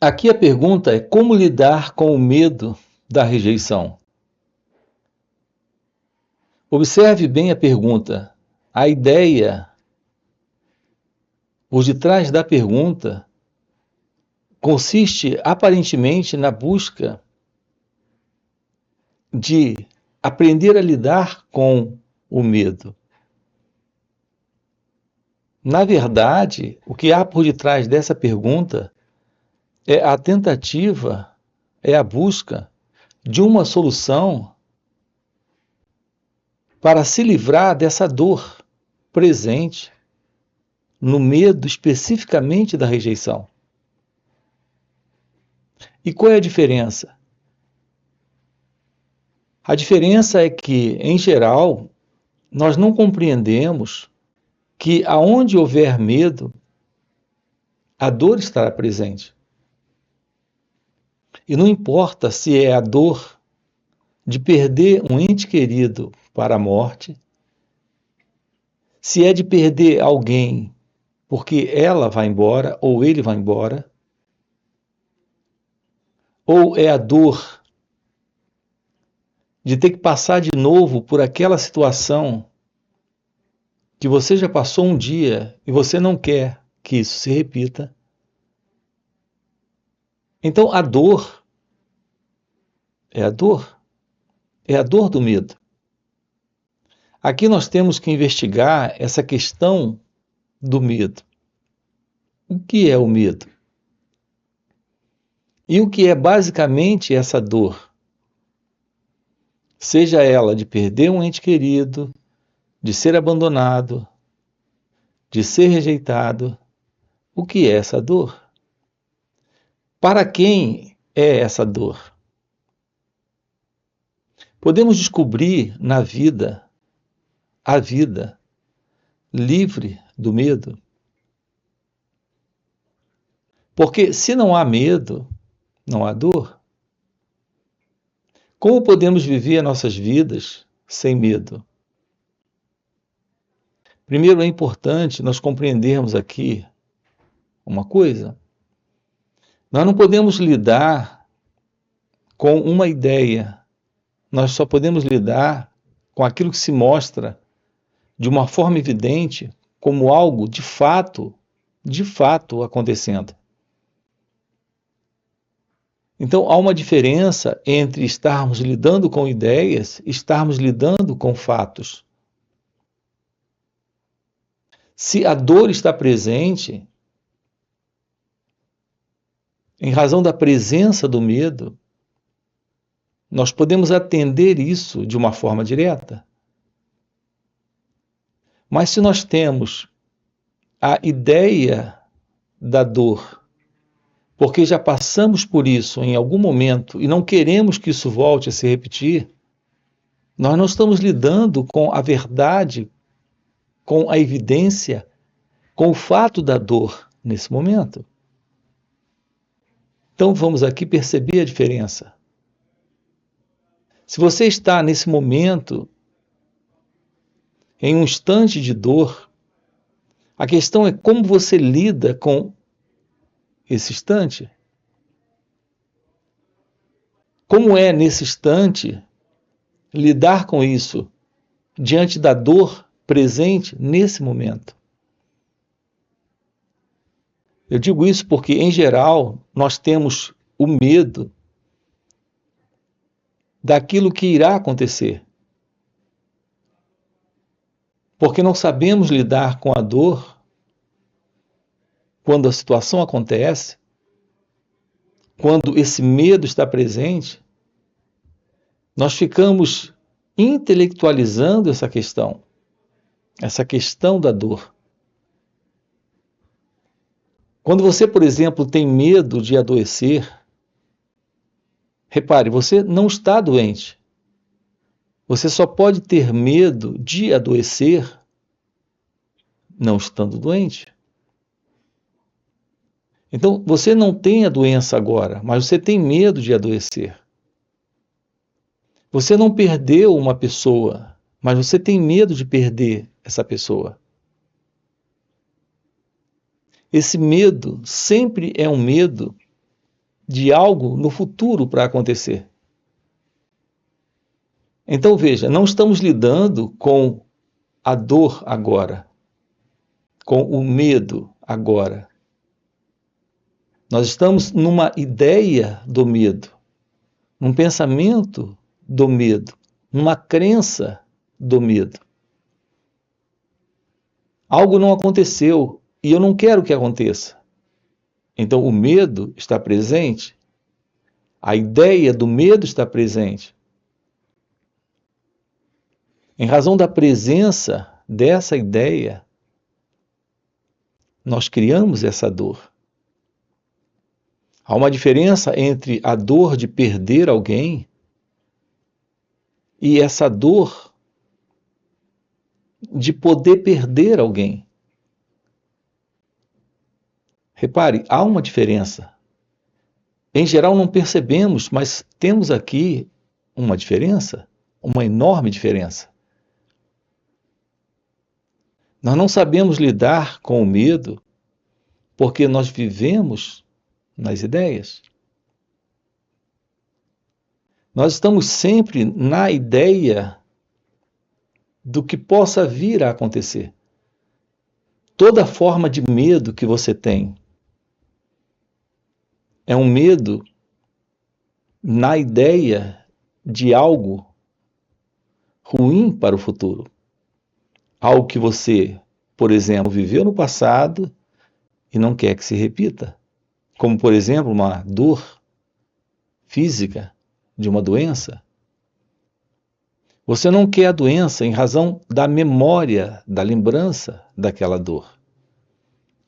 Aqui a pergunta é como lidar com o medo da rejeição. Observe bem a pergunta. A ideia por detrás da pergunta consiste aparentemente na busca de aprender a lidar com o medo. Na verdade, o que há por detrás dessa pergunta é a tentativa, é a busca de uma solução para se livrar dessa dor presente no medo especificamente da rejeição. E qual é a diferença? A diferença é que, em geral, nós não compreendemos que aonde houver medo, a dor estará presente. E não importa se é a dor de perder um ente querido para a morte, se é de perder alguém porque ela vai embora ou ele vai embora, ou é a dor de ter que passar de novo por aquela situação que você já passou um dia e você não quer que isso se repita. Então a dor é a dor, é a dor do medo. Aqui nós temos que investigar essa questão do medo. O que é o medo? E o que é basicamente essa dor? Seja ela de perder um ente querido, de ser abandonado, de ser rejeitado, o que é essa dor? Para quem é essa dor? Podemos descobrir na vida, a vida livre do medo? Porque se não há medo, não há dor. Como podemos viver nossas vidas sem medo? Primeiro é importante nós compreendermos aqui uma coisa. Nós não podemos lidar com uma ideia. Nós só podemos lidar com aquilo que se mostra de uma forma evidente como algo de fato acontecendo. Então há uma diferença entre estarmos lidando com ideias e estarmos lidando com fatos. Se a dor está presente, em razão da presença do medo, nós podemos atender isso de uma forma direta. Mas se nós temos a ideia da dor, porque já passamos por isso em algum momento e não queremos que isso volte a se repetir, nós não estamos lidando com a verdade, com a evidência, com o fato da dor nesse momento. Então vamos aqui perceber a diferença. Se você está nesse momento, em um instante de dor, a questão é como você lida com esse instante. Como é, nesse instante, lidar com isso diante da dor presente nesse momento? Eu digo isso porque, em geral, nós temos o medo daquilo que irá acontecer. Porque não sabemos lidar com a dor quando a situação acontece, quando esse medo está presente, nós ficamos intelectualizando essa questão da dor. Quando você, por exemplo, tem medo de adoecer, repare, você não está doente. Você só pode ter medo de adoecer não estando doente. Então, você não tem a doença agora, mas você tem medo de adoecer. Você não perdeu uma pessoa, mas você tem medo de perder essa pessoa. Esse medo sempre é um medo de algo no futuro para acontecer. Então veja, não estamos lidando com a dor agora, com o medo agora. Nós estamos numa ideia do medo, num pensamento do medo, numa crença do medo. Algo não aconteceu e eu não quero que aconteça. Então o medo está presente, a ideia do medo está presente. Em razão da presença dessa ideia, nós criamos essa dor. Há uma diferença entre a dor de perder alguém e essa dor de poder perder alguém. Repare, há uma diferença. Em geral não percebemos, mas temos aqui uma diferença, uma enorme diferença. Nós não sabemos lidar com o medo porque nós vivemos nas ideias. Nós estamos sempre na ideia do que possa vir a acontecer. Toda forma de medo que você tem é um medo na ideia de algo ruim para o futuro. Algo que você, por exemplo, viveu no passado e não quer que se repita. Como, por exemplo, uma dor física de uma doença. Você não quer a doença em razão da memória, da lembrança daquela dor.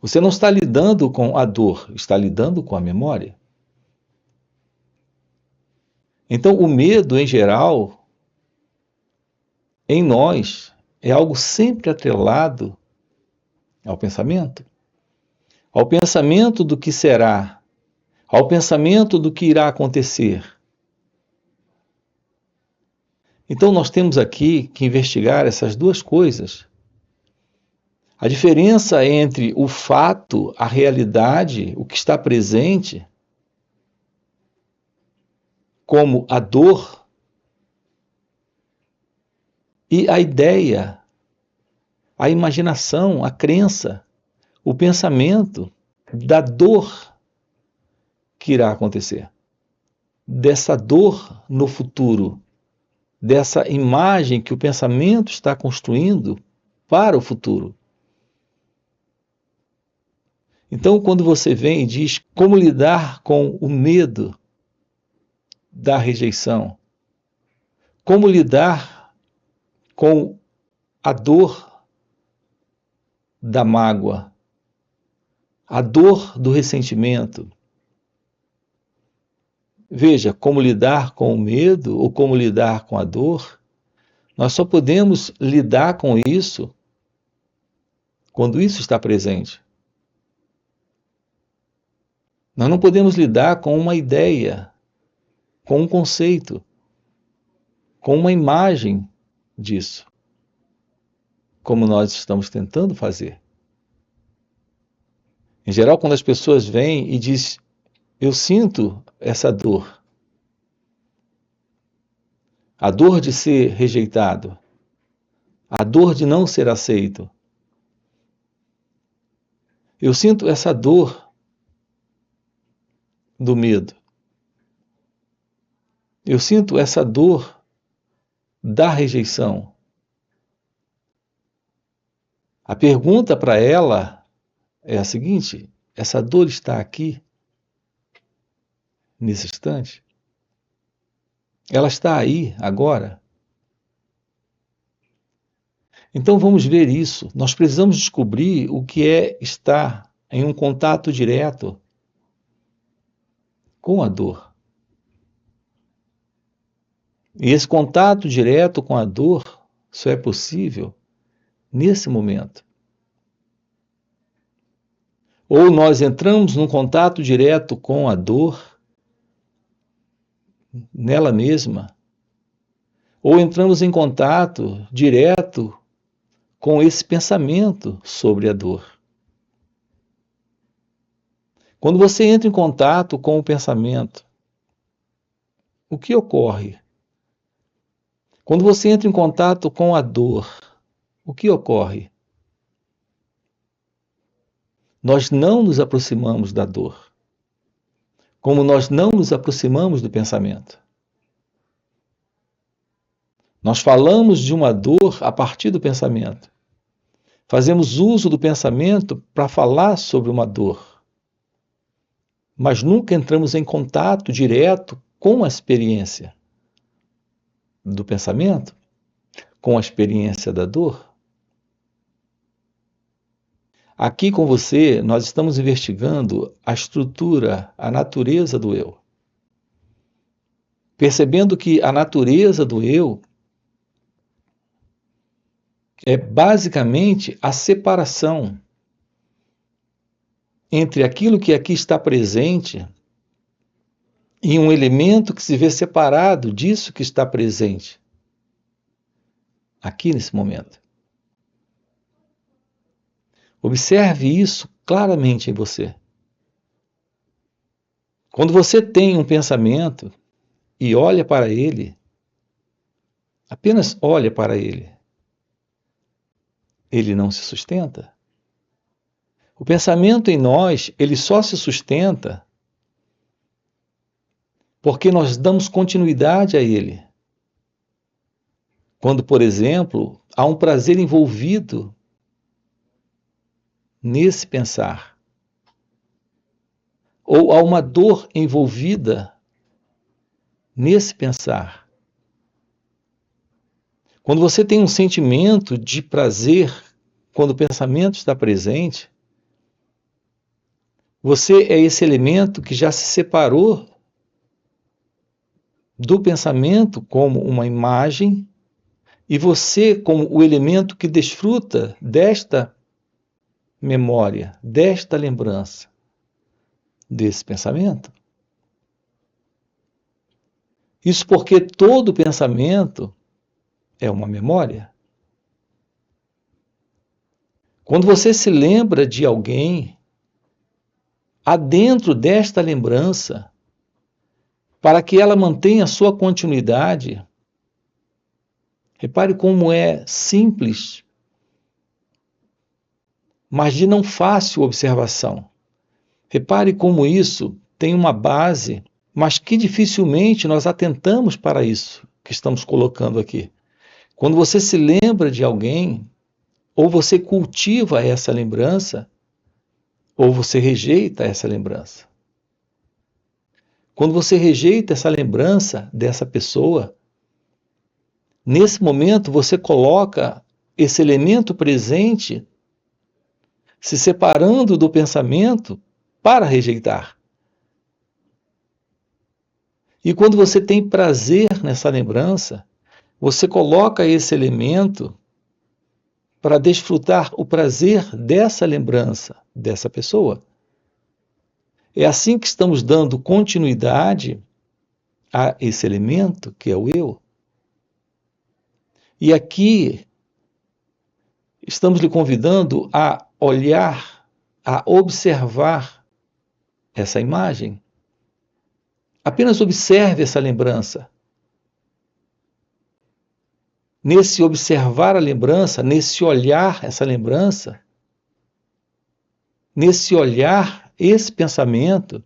Você não está lidando com a dor, está lidando com a memória. Então, o medo, em geral, em nós, é algo sempre atrelado ao pensamento do que será, ao pensamento do que irá acontecer. Então nós temos aqui que investigar essas duas coisas. A diferença entre o fato, a realidade, o que está presente, como a dor, e a ideia, a imaginação, a crença, o pensamento da dor que irá acontecer. Dessa dor no futuro, dessa imagem que o pensamento está construindo para o futuro. Então, quando você vem e diz como lidar com o medo da rejeição, como lidar com a dor da mágoa, a dor do ressentimento. Veja, como lidar com o medo ou como lidar com a dor, nós só podemos lidar com isso quando isso está presente. Nós não podemos lidar com uma ideia, com um conceito, com uma imagem disso, como nós estamos tentando fazer. Em geral, quando as pessoas vêm e dizem, eu sinto essa dor, a dor de ser rejeitado, a dor de não ser aceito. Eu sinto essa dor do medo. Eu sinto essa dor da rejeição. A pergunta para ela é a seguinte: essa dor está aqui, nesse instante? Ela está aí, agora? Então vamos ver isso. Nós precisamos descobrir o que é estar em um contato direto com a dor. E esse contato direto com a dor só é possível nesse momento. Ou nós entramos num contato direto com a dor, nela mesma, ou entramos em contato direto com esse pensamento sobre a dor. Quando você entra em contato com o pensamento, o que ocorre? Quando você entra em contato com a dor, o que ocorre? Nós não nos aproximamos da dor, como nós não nos aproximamos do pensamento. Nós falamos de uma dor a partir do pensamento. Fazemos uso do pensamento para falar sobre uma dor, mas nunca entramos em contato direto com a experiência do pensamento, com a experiência da dor. Aqui com você, nós estamos investigando a estrutura, a natureza do eu. Percebendo que a natureza do eu é basicamente a separação entre aquilo que aqui está presente e um elemento que se vê separado disso que está presente aqui nesse momento. Observe isso claramente em você. Quando você tem um pensamento e olha para ele, apenas olha para ele, ele não se sustenta. O pensamento em nós, ele só se sustenta porque nós damos continuidade a ele. Quando, por exemplo, há um prazer envolvido nesse pensar, ou há uma dor envolvida nesse pensar. Quando você tem um sentimento de prazer, quando o pensamento está presente, você é esse elemento que já se separou do pensamento como uma imagem e você como o elemento que desfruta desta memória, desta lembrança, desse pensamento. Isso porque todo pensamento é uma memória. Quando você se lembra de alguém, há dentro desta lembrança, para que ela mantenha sua continuidade, repare como é simples, mas de não fácil observação. Repare como isso tem uma base, mas que dificilmente nós atentamos para isso que estamos colocando aqui. Quando você se lembra de alguém, ou você cultiva essa lembrança, ou você rejeita essa lembrança. Quando você rejeita essa lembrança dessa pessoa, nesse momento você coloca esse elemento presente se separando do pensamento para rejeitar. E quando você tem prazer nessa lembrança, você coloca esse elemento para desfrutar o prazer dessa lembrança, dessa pessoa. É assim que estamos dando continuidade a esse elemento que é o eu. E aqui estamos lhe convidando a olhar, a observar essa imagem. Apenas observe essa lembrança. Nesse observar a lembrança, nesse olhar essa lembrança, nesse olhar esse pensamento,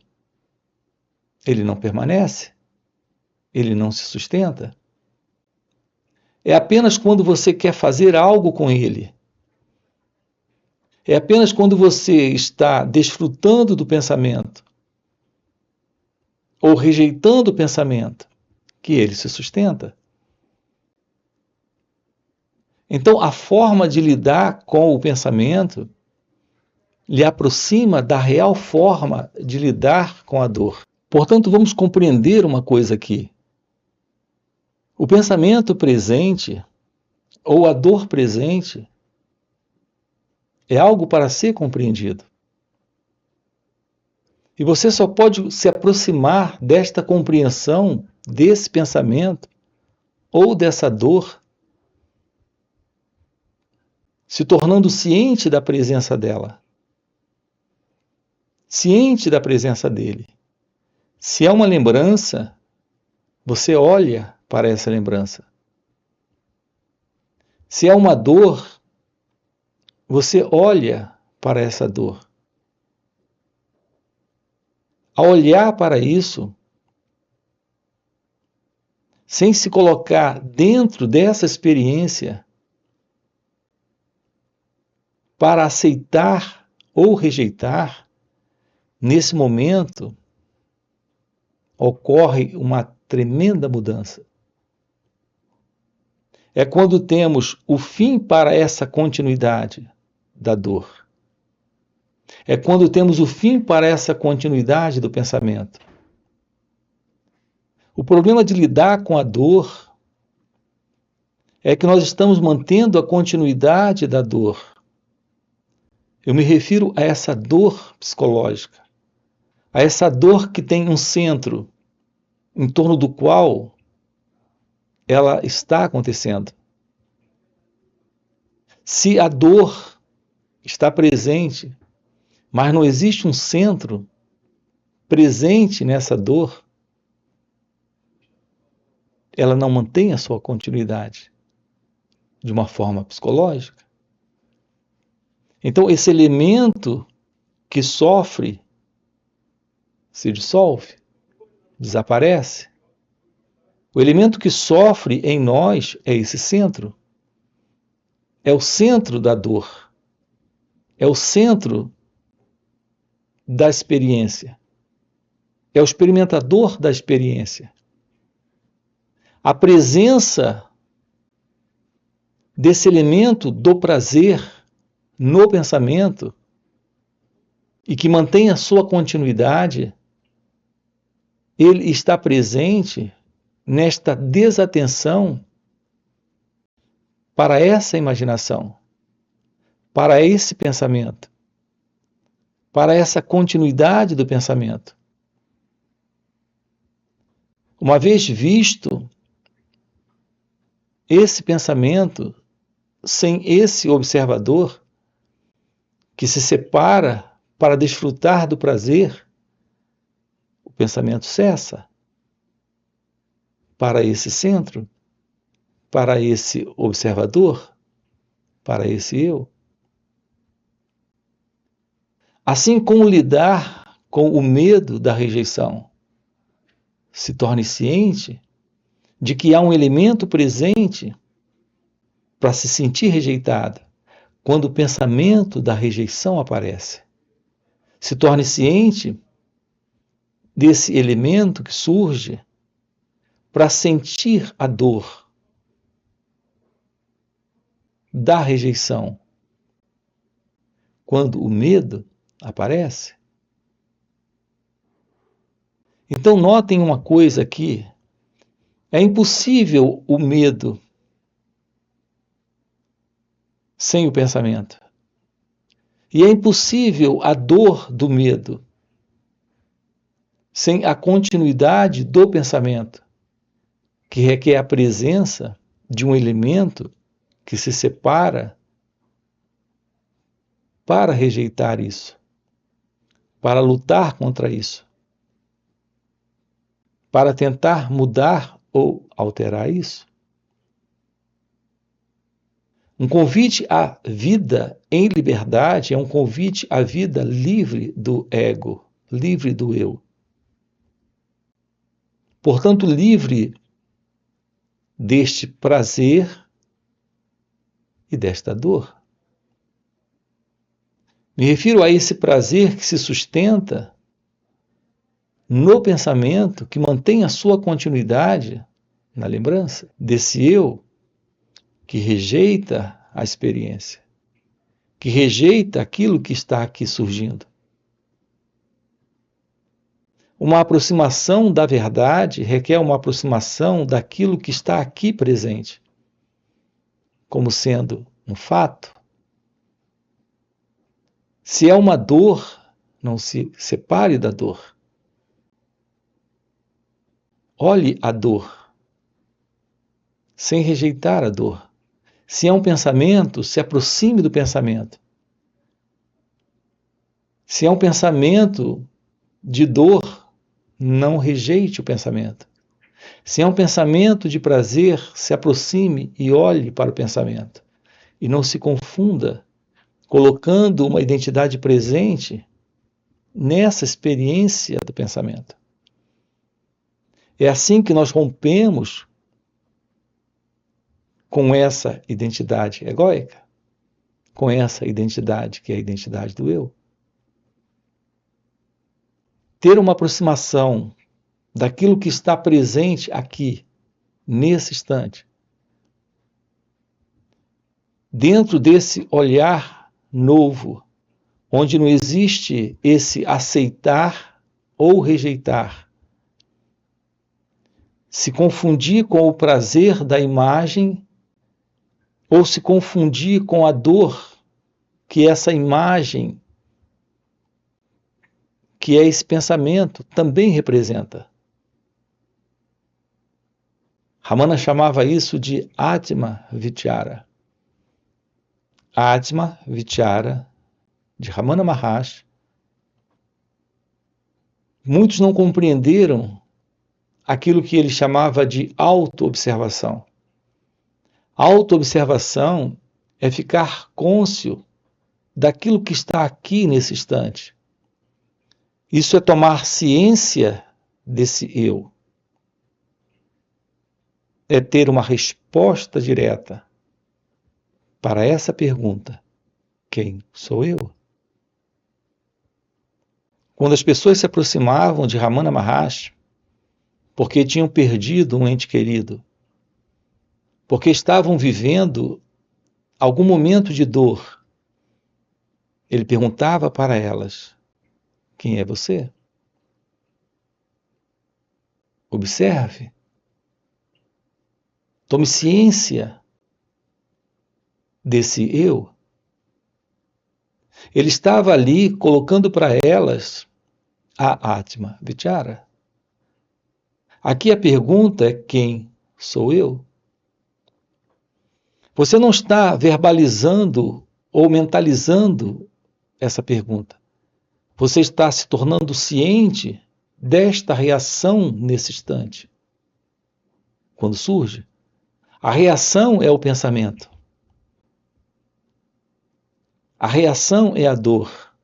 ele não permanece, ele não se sustenta. É apenas quando você quer fazer algo com ele. É apenas quando você está desfrutando do pensamento ou rejeitando o pensamento que ele se sustenta. Então, a forma de lidar com o pensamento lhe aproxima da real forma de lidar com a dor. Portanto, vamos compreender uma coisa aqui. O pensamento presente, ou a dor presente, é algo para ser compreendido. E você só pode se aproximar desta compreensão, desse pensamento, ou dessa dor, se tornando ciente da presença dela. ciente da presença dele. Se é uma lembrança, você olha para essa lembrança. Se é uma dor, você olha para essa dor. Ao olhar para isso, sem se colocar dentro dessa experiência para aceitar ou rejeitar, nesse momento ocorre uma tremenda mudança. É quando temos o fim para essa continuidade da dor. É quando temos o fim para essa continuidade do pensamento. O problema de lidar com a dor é que nós estamos mantendo a continuidade da dor. Eu me refiro a essa dor psicológica, a essa dor que tem um centro em torno do qual ela está acontecendo. Se a dor está presente, mas não existe um centro presente nessa dor, ela não mantém a sua continuidade de uma forma psicológica. Então, esse elemento que sofre se dissolve, desaparece. O elemento que sofre em nós é esse centro. É o centro da dor. É o centro da experiência. É o experimentador da experiência. A presença desse elemento do prazer no pensamento e que mantém a sua continuidade, ele está presente nesta desatenção para essa imaginação, para esse pensamento, para essa continuidade do pensamento. Uma vez visto esse pensamento sem esse observador que se separa para desfrutar do prazer, o pensamento cessa para esse centro, para esse observador, para esse eu. Assim como lidar com o medo da rejeição, se torne ciente de que há um elemento presente para se sentir rejeitado quando o pensamento da rejeição aparece. Se torne ciente desse elemento que surge para sentir a dor da rejeição quando o medo aparece. Então notem uma coisa aqui, é impossível o medo sem o pensamento. E é impossível a dor do medo sem a continuidade do pensamento, que requer a presença de um elemento que se separa para rejeitar isso, para lutar contra isso, para tentar mudar ou alterar isso. Um convite à vida em liberdade é um convite à vida livre do ego, livre do eu. Portanto, livre deste prazer e desta dor. Me refiro a esse prazer que se sustenta no pensamento, que mantém a sua continuidade na lembrança desse eu que rejeita a experiência, que rejeita aquilo que está aqui surgindo. Uma aproximação da verdade requer uma aproximação daquilo que está aqui presente, como sendo um fato. Se é uma dor, não se separe da dor. Olhe a dor, sem rejeitar a dor. Se é um pensamento, se aproxime do pensamento. Se é um pensamento de dor, não rejeite o pensamento. Se é um pensamento de prazer, se aproxime e olhe para o pensamento. E não se confunda, colocando uma identidade presente nessa experiência do pensamento. É assim que nós rompemos com essa identidade egóica, com essa identidade que é a identidade do eu. Ter uma aproximação daquilo que está presente aqui, nesse instante, dentro desse olhar novo, onde não existe esse aceitar ou rejeitar, se confundir com o prazer da imagem ou se confundir com a dor que essa imagem, que é esse pensamento, também representa. Ramana chamava isso de Atma Vichara. Atma Vichara, de Ramana Maharshi. Muitos não compreenderam aquilo que ele chamava de auto-observação. Auto-observação é ficar cônscio daquilo que está aqui nesse instante. Isso é tomar ciência desse eu. É ter uma resposta direta para essa pergunta: quem sou eu? Quando as pessoas se aproximavam de Ramana Maharshi, porque tinham perdido um ente querido, porque estavam vivendo algum momento de dor, ele perguntava para elas: quem é você? Observe. Tome ciência desse eu. Ele estava ali colocando para elas a Atma Vichara. Aqui a pergunta é: quem sou eu? Você não está verbalizando ou mentalizando essa pergunta. Você está se tornando ciente desta reação nesse instante. Quando surge, a reação é o pensamento. A reação é a dor.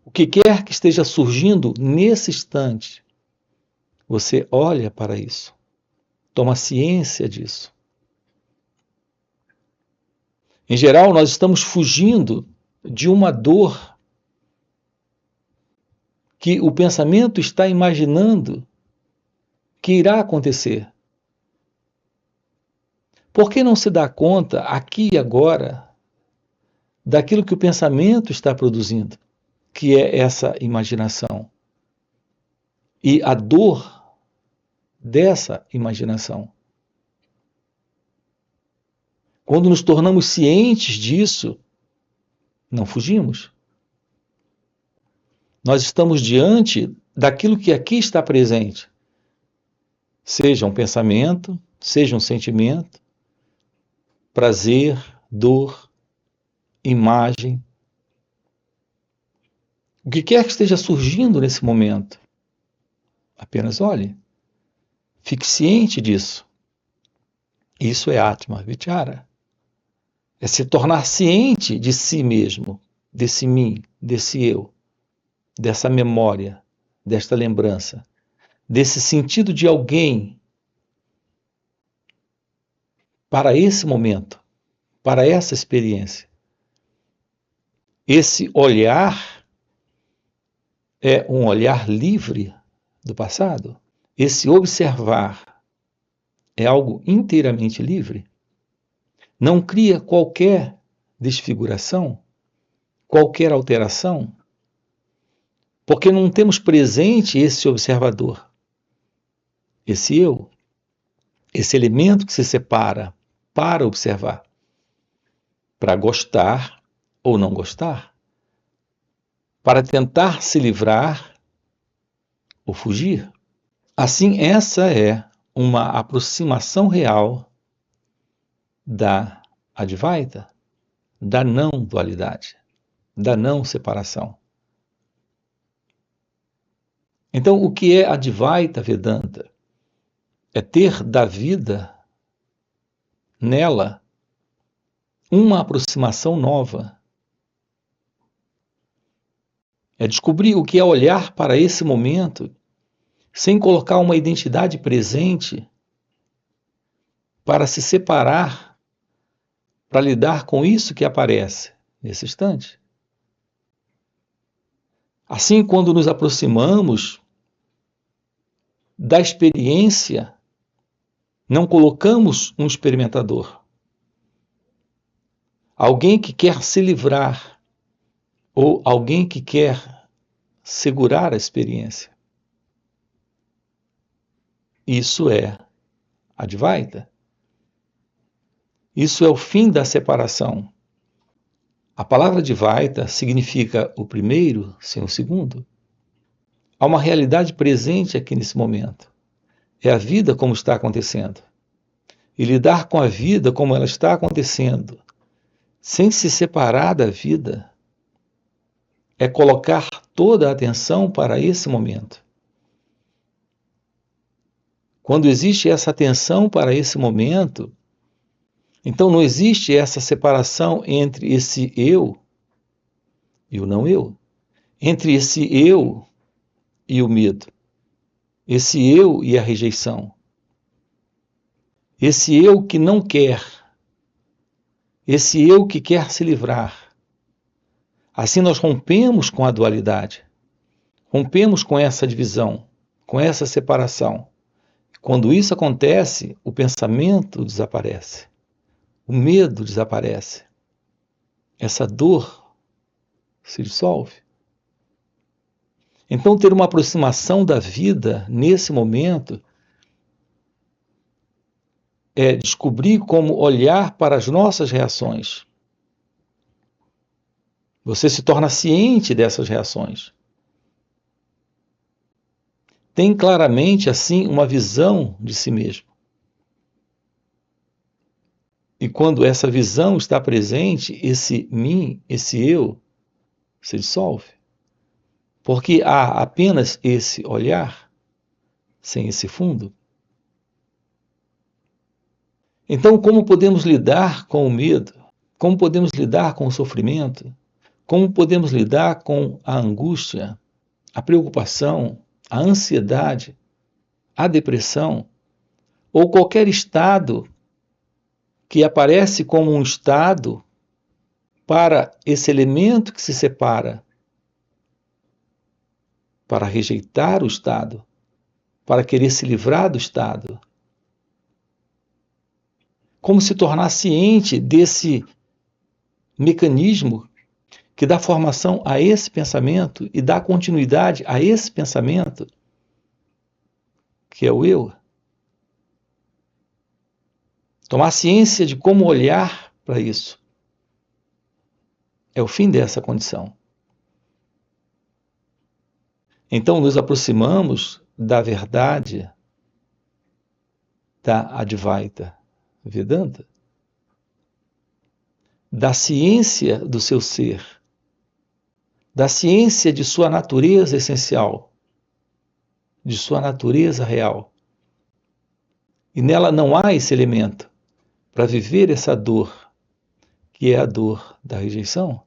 O que quer que esteja surgindo nesse instante, você olha para isso, toma ciência disso. Em geral, nós estamos fugindo de uma dor que o pensamento está imaginando que irá acontecer. Por que não se dá conta, aqui e agora, daquilo que o pensamento está produzindo, que é essa imaginação? E a dor dessa imaginação. Quando nos tornamos cientes disso, não fugimos. Nós estamos diante daquilo que aqui está presente. Seja um pensamento, seja um sentimento, prazer, dor, imagem. O que quer que esteja surgindo nesse momento, apenas olhe. Fique ciente disso. Isso é Atma Vichara. É se tornar ciente de si mesmo, desse mim, desse eu, dessa memória, desta lembrança, desse sentido de alguém para esse momento, para essa experiência. Esse olhar é um olhar livre do passado. Esse observar é algo inteiramente livre. Não cria qualquer desfiguração, qualquer alteração, porque não temos presente esse observador, esse eu, esse elemento que se separa para observar, para gostar ou não gostar, para tentar se livrar ou fugir. Assim, essa é uma aproximação real da Advaita, da não dualidade, da não separação. Então, o que é Advaita Vedanta? É ter da vida, nela, uma aproximação nova. É descobrir o que é olhar para esse momento sem colocar uma identidade presente para se separar, para lidar com isso que aparece nesse instante. Assim, quando nos aproximamos da experiência, não colocamos um experimentador, alguém que quer se livrar ou alguém que quer segurar a experiência. Isso é Advaita. Isso é o fim da separação. A palavra Advaita significa o primeiro sem o segundo. Há uma realidade presente aqui nesse momento. É a vida como está acontecendo. E lidar com a vida como ela está acontecendo, sem se separar da vida, é colocar toda a atenção para esse momento. Quando existe essa atenção para esse momento, então não existe essa separação entre esse eu e o não eu, entre esse eu e o medo, esse eu e a rejeição, esse eu que não quer, esse eu que quer se livrar. Assim nós rompemos com a dualidade, rompemos com essa divisão, com essa separação. Quando isso acontece, o pensamento desaparece, o medo desaparece, essa dor se dissolve. Então, ter uma aproximação da vida nesse momento é descobrir como olhar para as nossas reações. Você se torna ciente dessas reações. Tem claramente, assim, uma visão de si mesmo. E quando essa visão está presente, esse mim, esse eu, se dissolve. Porque há apenas esse olhar, sem esse fundo. Então, como podemos lidar com o medo? Como podemos lidar com o sofrimento? Como podemos lidar com a angústia, a preocupação, a ansiedade, a depressão, ou qualquer estado que aparece como um estado para esse elemento que se separa, para rejeitar o estado, para querer se livrar do estado? Como se tornar ciente desse mecanismo que dá formação a esse pensamento e dá continuidade a esse pensamento, que é o eu? Tomar ciência de como olhar para isso é o fim dessa condição. Então nos aproximamos da verdade da Advaita Vedanta, da ciência do seu ser, da ciência de sua natureza essencial, de sua natureza real. E nela não há esse elemento para viver essa dor, que é a dor da rejeição,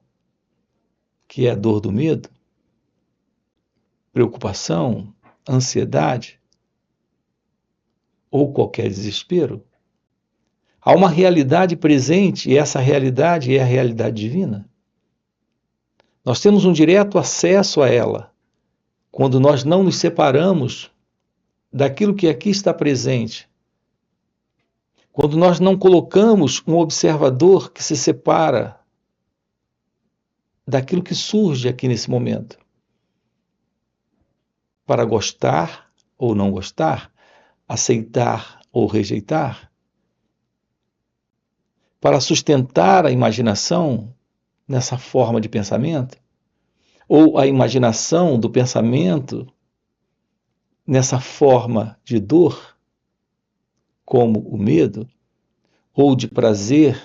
que é a dor do medo, preocupação, ansiedade ou qualquer desespero. Há uma realidade presente e essa realidade é a realidade divina. Nós temos um direto acesso a ela quando nós não nos separamos daquilo que aqui está presente. Quando nós não colocamos um observador que se separa daquilo que surge aqui nesse momento. Para gostar ou não gostar, aceitar ou rejeitar, para sustentar a imaginação nessa forma de pensamento, ou a imaginação do pensamento nessa forma de dor, como o medo, ou de prazer,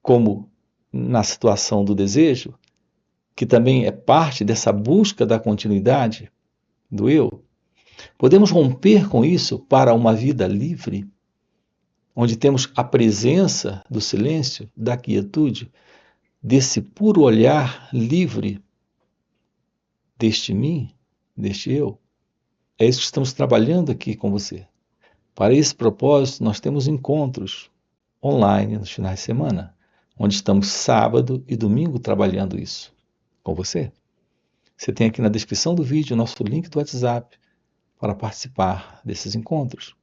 como na situação do desejo, que também é parte dessa busca da continuidade do eu, podemos romper com isso para uma vida livre, onde temos a presença do silêncio, da quietude, desse puro olhar livre deste mim, deste eu. É isso que estamos trabalhando aqui com você. Para esse propósito, nós temos encontros online nos finais de semana, onde estamos sábado e domingo trabalhando isso com você. Você tem aqui na descrição do vídeo o nosso link do WhatsApp para participar desses encontros.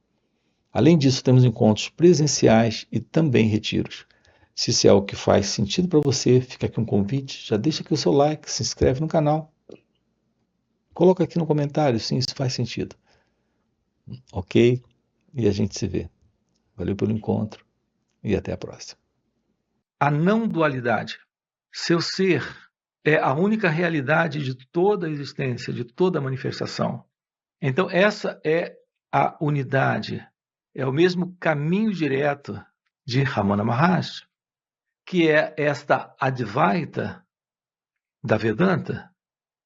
Além disso, temos encontros presenciais e também retiros. Se isso é algo que faz sentido para você, fica aqui um convite, já deixa aqui o seu like, se inscreve no canal, coloca aqui no comentário, sim, isso faz sentido. Ok? E a gente se vê. Valeu pelo encontro e até a próxima. A não dualidade. Seu ser é a única realidade de toda a existência, de toda a manifestação. Então, essa é a unidade, é o mesmo caminho direto de Ramana Maharshi, que é esta Advaita da Vedanta,